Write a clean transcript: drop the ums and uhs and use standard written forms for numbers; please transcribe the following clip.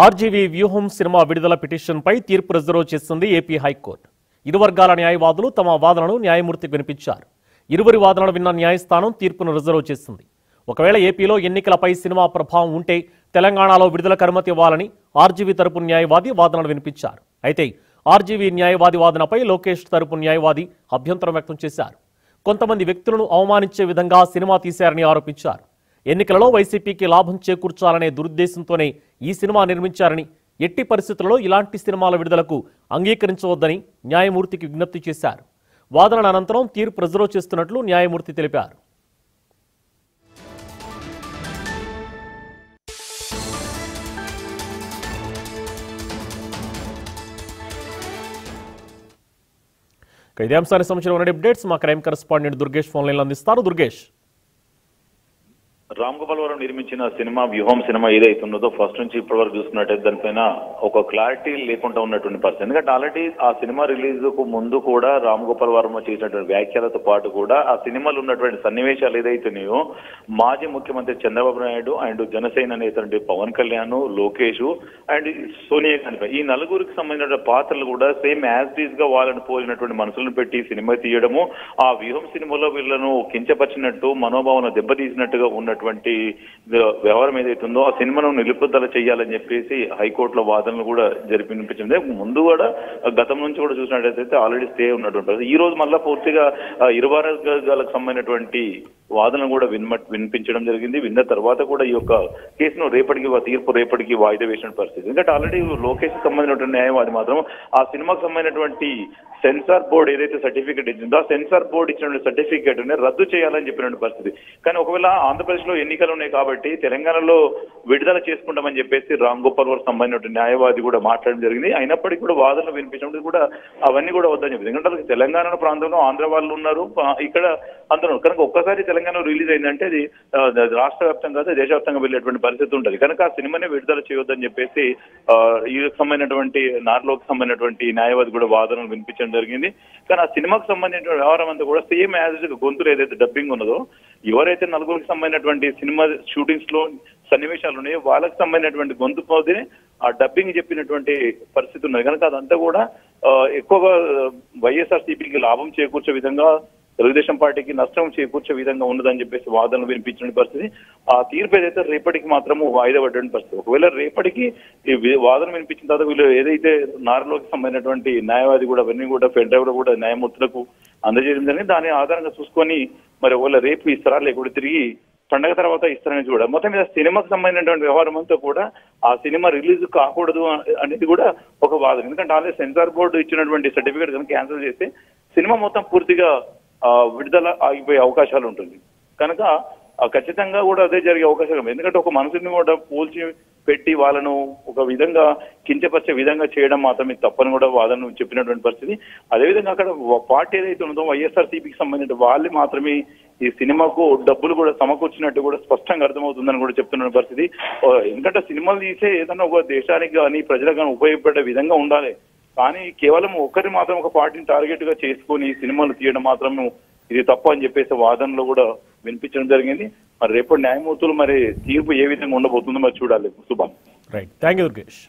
RGV వ్యూహం cinema విడుదల పిటిషన్పై తీర్పు రిజర్వ్ చేసింది ఏపీ హైకోర్టు. ఇరు వర్గాల న్యాయవాదులు తమ వాదనను న్యాయమూర్తికి వినిపించారు. ఇరువురి వాదనలు విన్న న్యాయస్థానం తీర్పును రిజర్వ్ చేసింది. ఒకవేళ ఏపీలో ఎన్నికలపై సినిమా ప్రభావం ఉంటే తెలంగాణలో విడుదలకు అనుమతి ఇవ్వాలని ఆర్జీవీ తరపు న్యాయవాది వాదనలు వినిపించారు. అయితే ఆర్జీవీ న్యాయవాది వాదనపై లోకేష్ తరపు న్యాయవాది అభ్యంతరం వ్యక్తం చేశారు. కొంతమంది వ్యక్తులను అవమానించే విధంగా సినిమా తీశారని ఆరోపించారు. ఎన్నికలలో వైసీపీకి లాభం చేకూర్చాలనే దురుద్దేశంతోనే ఈ సినిమా నిర్మించారని, ఎట్టి పరిస్థితుల్లో ఇలాంటి సినిమాల విడుదలకు అంగీకరించవద్దని న్యాయమూర్తికి విజ్ఞప్తి చేశారు. వాదనల అనంతరం తీర్పు రిజర్వ్ చేస్తున్నట్లు న్యాయమూర్తి తెలిపారు. ఇదే అంశానికి సంబంధించిన అప్డేట్స్ మా క్రైమ్ కరెస్పాండెంట్ దుర్గేష్ ఫోన్ లైన్లో అందిస్తారు. దుర్గేష్, రామ్ గోపాల్ వర్మ నిర్మించిన సినిమా వ్యూహం సినిమా ఏదైతే ఉన్నదో ఫస్ట్ నుంచి ఇప్పటి వరకు చూస్తున్నట్టయితే దానిపైన ఒక క్లారిటీ లేకుండా ఉన్నటువంటి పరిస్థితి. ఎందుకంటే ఆల్రెడీ ఆ సినిమా రిలీజ్ కు ముందు కూడా రామ్ గోపాల్ వర్మ చేసినటువంటి వ్యాఖ్యలతో పాటు కూడా ఆ సినిమాలో ఉన్నటువంటి సన్నివేశాలు ఏదైతున్నాయో మాజీ ముఖ్యమంత్రి చంద్రబాబు నాయుడు అండ్ జనసేన నేత పవన్ కళ్యాణ్, లోకేష్ అండ్ సోనియా గాంధీ ఈ నలుగురికి సంబంధించిన పాత్రలు కూడా సేమ్ యాజ్ ఈజ్ గా వాళ్ళని పోలినటువంటి మనసులను పెట్టి సినిమా తీయడము, ఆ వ్యూహం సినిమాలో వీళ్ళను కించపరిచినట్టు మనోభావన దెబ్బతీసినట్టుగా ఉన్నటువంటి వ్యవహారం ఏదైతుందో ఆ సినిమాను నిలుపుదల చేయాలని చెప్పేసి హైకోర్టులో వాదనలు కూడా వినిపించింది. ముందు కూడా గతం నుంచి కూడా చూసినట్టయితే ఆల్రెడీ స్టే ఉన్నటువంటి ఈ రోజు మళ్ళా పూర్తిగా ఇరు వర్గాలకు సంబంధించినటువంటి వాదనలు కూడా వినిపించడం జరిగింది. విన్న తర్వాత కూడా ఈ యొక్క కేసును తీర్పు రేపటికి వాయిదా వేసిన పరిస్థితి. ఎందుకంటే ఆల్రెడీ లోకేష్ సంబంధించినటువంటి న్యాయవాది మాత్రం ఆ సినిమాకు సంబంధించినటువంటి సెన్సార్ బోర్డు ఏదైతే సర్టిఫికేట్ ఇచ్చిందో ఆ సెన్సార్ బోర్డు ఇచ్చినటువంటి సర్టిఫికేట్ రద్దు చేయాలని చెప్పినటువంటి పరిస్థితి. కానీ ఒకవేళ ఆంధ్రప్రదేశ్ లో ఎన్నికలు ఉన్నాయి కాబట్టి తెలంగాణలో విడుదల చేసుకుంటామని చెప్పేసి రామ్ గోపాల్ వర్మ సంబంధించిన న్యాయవాది కూడా మాట్లాడడం జరిగింది. అయినప్పటికీ కూడా వాదనలు వినిపించినప్పుడు కూడా అవన్నీ కూడా వద్దని చెప్పింది. ఎందుకంటే తెలంగాణ ప్రాంతంలో ఆంధ్ర వాళ్ళు ఉన్నారు, ఇక్కడ అందరూ కనుక ఒక్కసారి తెలంగాణ రిలీజ్ అయిందంటే అది రాష్ట్ర వ్యాప్తంగా దేశవ్యాప్తంగా వెళ్ళేటువంటి పరిస్థితి ఉంటుంది. కనుక ఆ సినిమాని విడుదల చేయొద్దని చెప్పేసి ఈ సంబంధించినటువంటి నార్లోకి సంబంధించినటువంటి న్యాయవాది కూడా వాదనలు వినిపించడం జరిగింది. కానీ ఆ సినిమాకు సంబంధించిన వ్యవహారం అంతా కూడా సేమ్ యాజ్ గొంతులు ఏదైతే డబ్బింగ్ ఉన్నదో ఎవరైతే నలుగురికి సంబంధించినటువంటి సినిమా షూటింగ్స్ లో సన్నివేశాలు ఉన్నాయో వాళ్ళకి సంబంధించినటువంటి గొంతు పోతే ఆ డబ్బింగ్ చెప్పినటువంటి పరిస్థితి ఉన్నది. కనుక అదంతా కూడా ఎక్కువగా వైఎస్ఆర్సీపీకి లాభం చేకూర్చే విధంగా, తెలుగుదేశం పార్టీకి నష్టం చేకూర్చే విధంగా ఉన్నదని చెప్పేసి వాదనలు వినిపించిన పరిస్థితి. ఆ తీర్పు ఏదైతే రేపటికి మాత్రము వాయిదా పడ్డ పరిస్థితి. ఒకవేళ రేపటికి ఈ వాదన వినిపించిన తర్వాత వీళ్ళు ఏదైతే నార్లోకి సంబంధించినటువంటి న్యాయవాది కూడా అవన్నీ కూడా పెన్ డ్రైవ్ లో కూడా న్యాయమూర్తులకు అందజేయడం జరిగింది. దాని ఆధారంగా చూసుకొని మరి ఒకవేళ రేపు ఇస్తారా లేకపోతే తిరిగి పండగ తర్వాత ఇస్తారని కూడా మొత్తం మీద సినిమాకు సంబంధించినటువంటి వ్యవహారం అంతా కూడా ఆ సినిమా రిలీజ్ కాకూడదు అనేది కూడా ఒక వాదన. ఎందుకంటే ఆల్రెడీ సెన్సార్ బోర్డు ఇచ్చినటువంటి సర్టిఫికేట్ కనుక క్యాన్సిల్ చేస్తే సినిమా మొత్తం పూర్తిగా విడుదల ఆగిపోయే అవకాశాలు ఉంటుంది. కనుక ఖచ్చితంగా కూడా అదే జరిగే అవకాశాలు. ఎందుకంటే ఒక మనసుని కూడా పోల్చి పెట్టి వాళ్ళను ఒక విధంగా కించపరిచే విధంగా చేయడం మాత్రమే తప్పని కూడా వాదన చెప్పినటువంటి పరిస్థితి. అదేవిధంగా అక్కడ పార్టీ ఏదైతే ఉందో వైఎస్ఆర్సీపీకి సంబంధించిన వాళ్ళు మాత్రమే ఈ సినిమాకు డబ్బులు కూడా సమకూర్చినట్టు కూడా స్పష్టంగా అర్థమవుతుందని కూడా చెప్తున్న పరిస్థితి. ఎందుకంటే సినిమాలు తీసే ఏదైనా ఒక దేశానికి కానీ ప్రజలకు కానీ ఉపయోగపడే విధంగా ఉండాలి. కానీ కేవలం ఒకరిని మాత్రం ఒక పార్టీని టార్గెట్ గా చేసుకుని సినిమాలు తీయడం మాత్రం ఇది తప్పు అని చెప్పేసి వాదనలో కూడా వినిపించడం జరిగింది. మరి రేపు న్యాయమూర్తులు మరి తీర్పు ఏ విధంగా ఉండబోతుందో మరి చూడాలి. శుభం. Right, thank you Durgesh.